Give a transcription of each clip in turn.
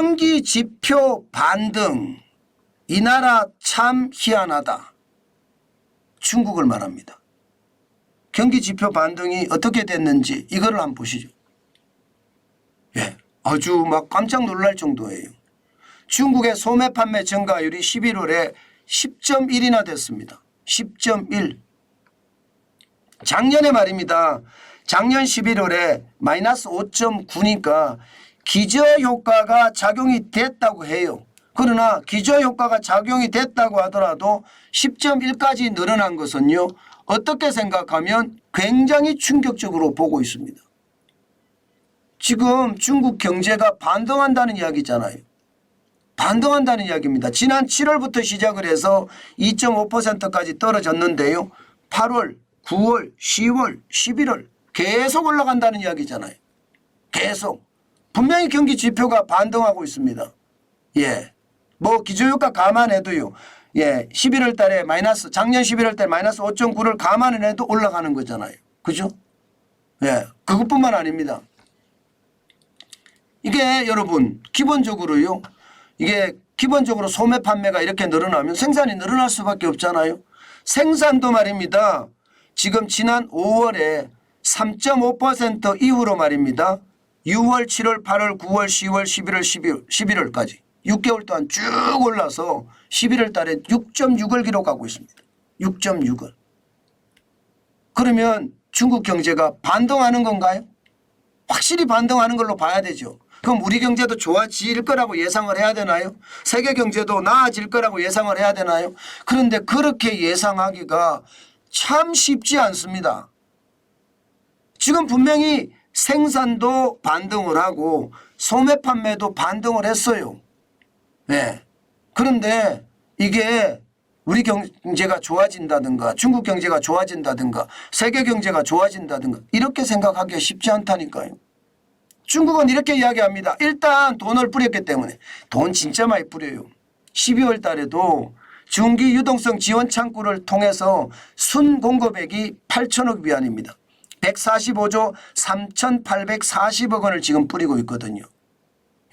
경기 지표 반등. 이 나라 참 희한하다. 중국을 말합니다. 경기 지표 반등이 어떻게 됐는지 이거를 한번 보시죠. 예, 아주 막 깜짝 놀랄 정도예요. 중국의 소매 판매 증가율이 11월에 10.1이나 됐습니다. 10.1. 작년에 말입니다. 작년 11월에 마이너스 5.9니까 기저효과가 작용이 됐다고 해요. 그러나 기저효과가 작용이 됐다고 하더라도 10.1까지 늘어난 것은요. 어떻게 생각하면 굉장히 충격적으로 보고 있습니다. 지금 중국 경제가 반등한다는 이야기잖아요. 반등한다는 이야기입니다. 지난 7월부터 시작을 해서 2.5%까지 떨어졌는데요. 8월, 9월, 10월, 11월 계속 올라간다는 이야기잖아요. 계속. 분명히 경기 지표가 반등하고 있습니다. 예. 뭐 기저효과 감안해도요. 예. 11월 달에 작년 11월 달에 마이너스 5.9를 감안을 해도 올라가는 거잖아요. 그죠? 예. 그것뿐만 아닙니다. 이게 여러분 기본적으로요. 이게 기본적으로 소매 판매가 이렇게 늘어나면 생산이 늘어날 수밖에 없잖아요. 생산도 말입니다. 지금 지난 5월에 3.5% 이후로 말입니다. 6월, 7월, 8월, 9월, 10월, 11월, 11월까지 6개월 동안 쭉 올라서 11월 달에 6.6을 기록하고 있습니다. 6.6을. 그러면 중국 경제가 반등하는 건가요? 확실히 반등하는 걸로 봐야 되죠. 그럼 우리 경제도 좋아질 거라고 예상을 해야 되나요? 세계 경제도 나아질 거라고 예상을 해야 되나요? 그런데 그렇게 예상하기가 참 쉽지 않습니다. 지금 분명히 생산도 반등을 하고 소매 판매도 반등을 했어요. 네. 그런데 이게 우리 경제가 좋아진다든가 중국 경제가 좋아진다든가 세계 경제가 좋아진다든가 이렇게 생각하기가 쉽지 않다니까요. 중국은 이렇게 이야기합니다. 일단 돈을 뿌렸기 때문에 돈 진짜 많이 뿌려요. 12월 달에도 중기 유동성 지원 창구를 통해서 순공급액이 8천억 위안입니다. 145조 3,840억 원을 지금 뿌리고 있거든요.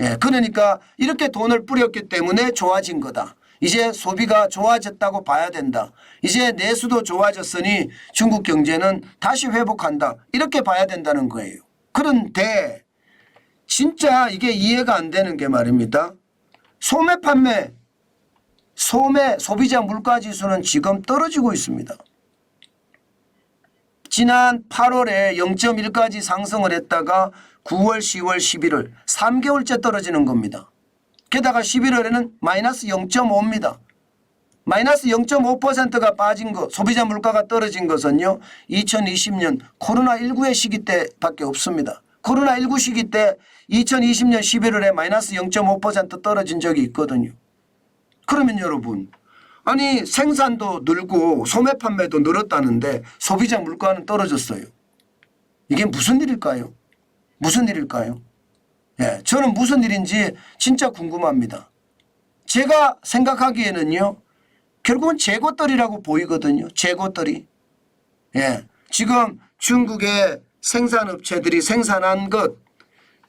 예, 그러니까 이렇게 돈을 뿌렸기 때문에 좋아진 거다. 이제 소비가 좋아졌다고 봐야 된다. 이제 내수도 좋아졌으니 중국 경제는 다시 회복한다. 이렇게 봐야 된다는 거예요. 그런데 진짜 이게 이해가 안 되는 게 말입니다. 소매 판매, 소비자 물가지수는 지금 떨어지고 있습니다. 지난 8월에 0.1까지 상승을 했다가 9월, 10월, 11월 3개월째 떨어지는 겁니다. 게다가 11월에는 마이너스 0.5입니다. 마이너스 0.5%가 빠진 것, 소비자 물가가 떨어진 것은요. 2020년 코로나19의 시기 때밖에 없습니다. 코로나19 시기 때 2020년 11월에 마이너스 0.5% 떨어진 적이 있거든요. 그러면 여러분 아니 생산도 늘고 소매 판매도 늘었다는데 소비자 물가는 떨어졌어요. 이게 무슨 일일까요? 무슨 일일까요? 예, 저는 무슨 일인지 진짜 궁금합니다. 제가 생각하기에는요. 결국은 재고떨이라고 보이거든요. 재고떨이. 예, 지금 중국의 생산업체들이 생산한 것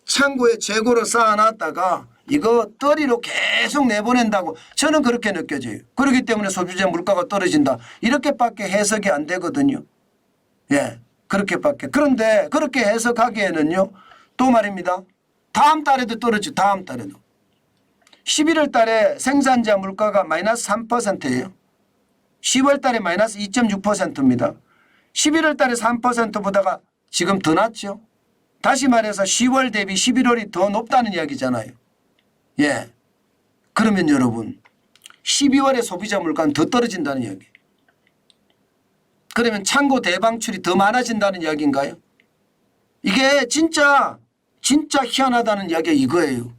창고에 재고로 쌓아놨다가 이거 떨이로 계속 내보낸다고 저는 그렇게 느껴져요. 그렇기 때문에 소비자 물가가 떨어진다. 이렇게밖에 해석이 안 되거든요. 예, 그렇게밖에. 그런데 그렇게 해석하기에는요. 또 말입니다. 다음 달에도 떨어지죠. 다음 달에도. 11월 달에 생산자 물가가 마이너스 3%예요. 10월 달에 마이너스 2.6%입니다. 11월 달에 3%보다가 지금 더 낮죠. 다시 말해서 10월 대비 11월이 더 높다는 이야기잖아요. 예. 그러면 여러분 12월에 소비자 물가는 더 떨어진다는 이야기. 그러면 창고 대방출이 더 많아진다는 이야기인가요? 이게 진짜 희한하다는 이야기가 이거예요.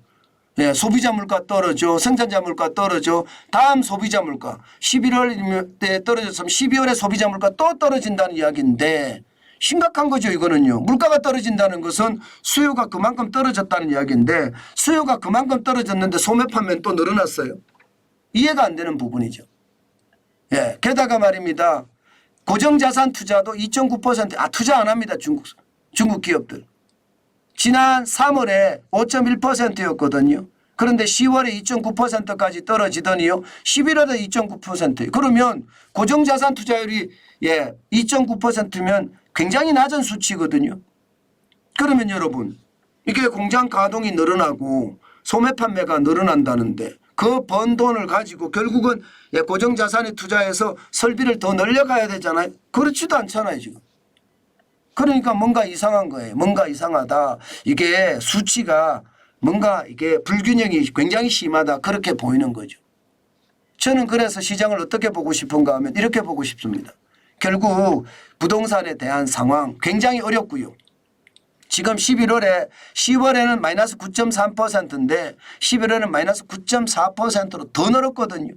예, 소비자 물가 떨어져, 생산자 물가 떨어져, 다음 소비자 물가 11월 때 떨어졌으면 12월에 소비자 물가 또 떨어진다는 이야기인데 심각한 거죠. 이거는요. 물가가 떨어진다는 것은 수요가 그만큼 떨어졌다는 이야기인데 수요가 그만큼 떨어졌는데 소매 판매는 또 늘어났어요. 이해가 안 되는 부분이죠. 예, 게다가 말입니다. 고정자산 투자도 2.9% 투자 안 합니다. 중국 기업들. 지난 3월에 5.1%였거든요. 그런데 10월에 2.9%까지 떨어지더니요. 11월에 2.9%. 그러면 고정자산 투자율이 2.9%면 굉장히 낮은 수치거든요. 그러면 여러분 이게 공장 가동이 늘어나고 소매 판매가 늘어난다는데 그 번 돈을 가지고 결국은 고정자산에 투자해서 설비를 더 늘려가야 되잖아요. 그렇지도 않잖아요 지금. 그러니까 뭔가 이상한 거예요. 뭔가 이상하다. 이게 수치가 뭔가 이게 불균형이 굉장히 심하다. 그렇게 보이는 거죠. 저는 그래서 시장을 어떻게 보고 싶은가 하면 이렇게 보고 싶습니다. 결국 부동산에 대한 상황 굉장히 어렵고요. 지금 10월에는 마이너스 9.3%인데 11월에는 마이너스 9.4%로 더 늘었거든요.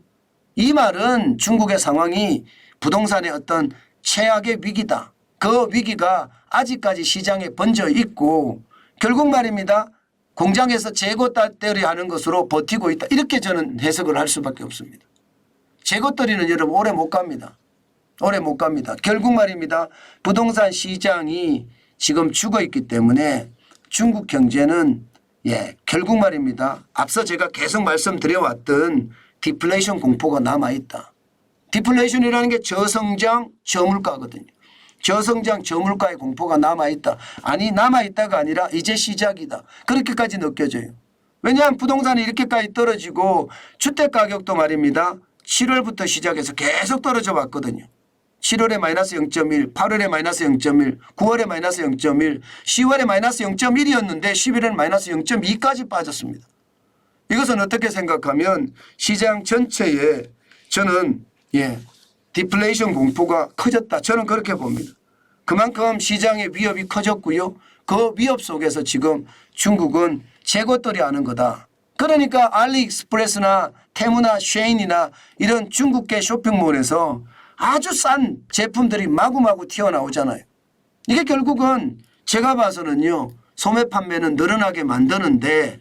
이 말은 중국의 상황이 부동산의 어떤 최악의 위기다. 그 위기가 아직까지 시장에 번져 있고 결국 말입니다. 공장에서 재고 딸때리 하는 것으로 버티고 있다. 이렇게 저는 해석을 할 수밖에 없습니다. 재고 떨이는 여러분 오래 못 갑니다. 오래 못 갑니다. 결국 말입니다. 부동산 시장이 지금 죽어 있기 때문에 중국 경제는 결국 말입니다. 앞서 제가 계속 말씀드려왔던 디플레이션 공포가 남아있다. 디플레이션이라는 게 저성장 저물가거든요. 저성장 저물가의 공포가 남아있다. 아니 남아있다가 아니라 이제 시작이다. 그렇게까지 느껴져요. 왜냐하면 부동산이 이렇게까지 떨어지고 주택가격도 말입니다. 7월부터 시작해서 계속 떨어져 왔거든요. 7월에 마이너스 0.1, 8월에 마이너스 0.1, 9월에 마이너스 0.1, 10월에 마이너스 0.1이었는데 11월에 마이너스 0.2까지 빠졌습니다. 이것은 어떻게 생각하면 시장 전체에 저는 디플레이션 공포가 커졌다. 저는 그렇게 봅니다. 그만큼 시장의 위협이 커졌고요. 그 위협 속에서 지금 중국은 재고떨이 하는 거다. 그러니까 알리익스프레스나 테무나 쉐인이나 이런 중국계 쇼핑몰에서 아주 싼 제품들이 마구마구 튀어나오잖아요. 이게 결국은 제가 봐서는요. 소매 판매는 늘어나게 만드는데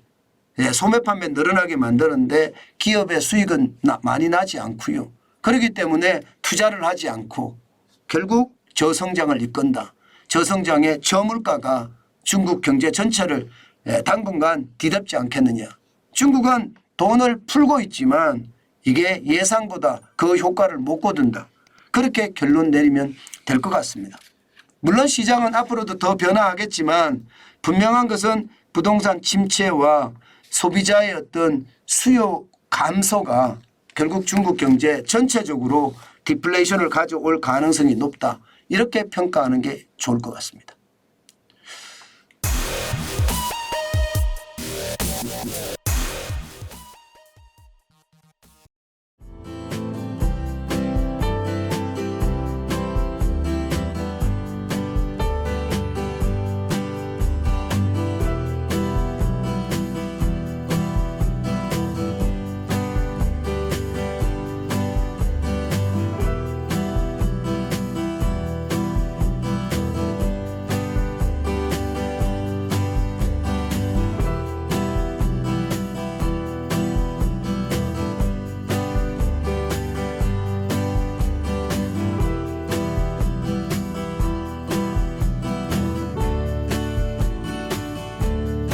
소매 판매 늘어나게 만드는데 기업의 수익은 많이 나지 않고요. 그렇기 때문에 투자를 하지 않고 결국 저성장을 이끈다. 저성장의 저물가가 중국 경제 전체를 당분간 뒤덮지 않겠느냐. 중국은 돈을 풀고 있지만 이게 예상보다 그 효과를 못 거둔다. 그렇게 결론 내리면 될 것 같습니다. 물론 시장은 앞으로도 더 변화하겠지만 분명한 것은 부동산 침체와 소비자의 어떤 수요 감소가 결국 중국 경제 전체적으로 디플레이션을 가져올 가능성이 높다. 이렇게 평가하는 게 좋을 것 같습니다.